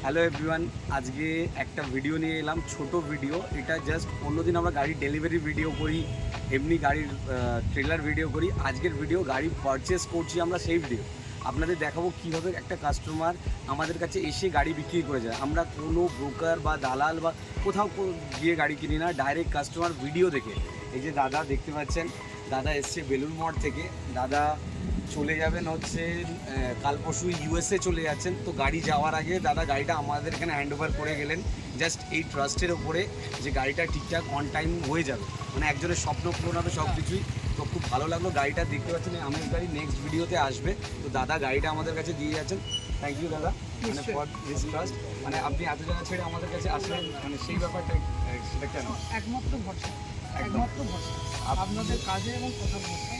Hello everyone, আজকে একটা video নিয়ে এলাম, ছোট ভিডিও। এটা জাস্ট অন্যদিন আমরা গাড়ির ডেলিভারি ভিডিও করি, এমনি গাড়ির ট্রেলার ভিডিও করি। আজকের ভিডিও গাড়ি পারচেস করছি আমরা, সেই ভিডিও আপনাদের দেখাবো কীভাবে একটা কাস্টমার আমাদের কাছে এসে গাড়ি বিক্রি করে যায়। আমরা কোনো ব্রোকার বা দালাল বা কোথাও গিয়ে গাড়ি কিনি না, ডাইরেক্ট কাস্টমার ভিডিও দেখে। এই যে দাদা দেখতে পাচ্ছেন, দাদা এসছে বেলুড় মঠ থেকে। দাদা চলে যাবেন হচ্ছে কাল পরশু ইউএসএ চলে যাচ্ছেন। তো গাড়ি যাওয়ার আগে দাদা গাড়িটা আমাদের এখানে হ্যান্ড ওভার করে গেলেন, জাস্ট এই ট্রাস্টের ওপরে যে গাড়িটা ঠিকঠাক অন টাইম হয়ে যাবে, মানে একজনের স্বপ্ন পূরণ হবে সব কিছুই। তো খুব ভালো লাগলো। গাড়িটা দেখতে পাচ্ছেন আমার গাড়ি নেক্সট ভিডিওতে আসবে। তো দাদা গাড়িটা আমাদের কাছে দিয়ে যাচ্ছেন। থ্যাংক ইউ দাদা, মানে ফর দিস ট্রাস্ট। মানে আপনি এত জায়গা ছেড়ে আমাদের কাছে আসলেন, মানে সেই ব্যাপারটা সেটা কেন? একমাত্র ভরসা, একমাত্র ভরসা আপনাদের কাজে এবং কথা ভরসা।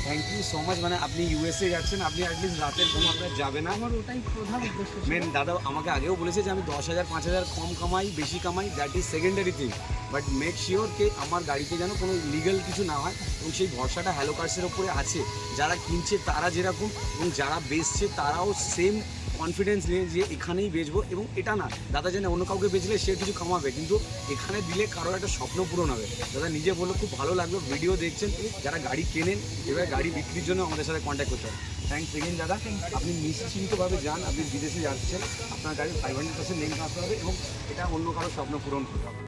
Thank you so much. মানে আপনি ইউএসএ যাচ্ছেন, আপনি অ্যাটলিস্ট রাতের ঘুম আপনার যাবে না। আমার ওটাই প্রধান উদ্দেশ্য। মেন দাদা আমাকে আগেও বলেছে যে আমি 10,000 5,000 কম কামাই বেশি কামাই, that is secondary thing, but make sure কে আমার গাড়িতে যেন কোনো ইলিগাল কিছু না হয়। এবং সেই ভরসাটা হ্যালো কার্সের ওপরে আছে। যারা কিনছে তারা যেরকম এবং যারা বেচছে তারাও সেম কনফিডেন্স নিয়ে যে এখানেই বেচবো। এবং এটা না দাদা জানে অন্য কাউকে বেচলে সে কিছু কামাবে, কিন্তু এখানে দিলে কারোর একটা স্বপ্ন পূরণ হবে। দাদা নিজে বললো খুব ভালো লাগলো, ভিডিও দেখছেন যারা গাড়ি কেনেন, এবার গাড়ি বিক্রির জন্য আমাদের সাথে কন্ট্যাক্ট করতে হবে। থ্যাংকস এগেন দাদা। আপনি নিশ্চিন্তভাবে যান, আপনি বিদেশে যাচ্ছেন, আপনার গাড়ি 500% নেম আসতে হবে এবং এটা অন্য কারো স্বপ্ন পূরণ করতে হবে।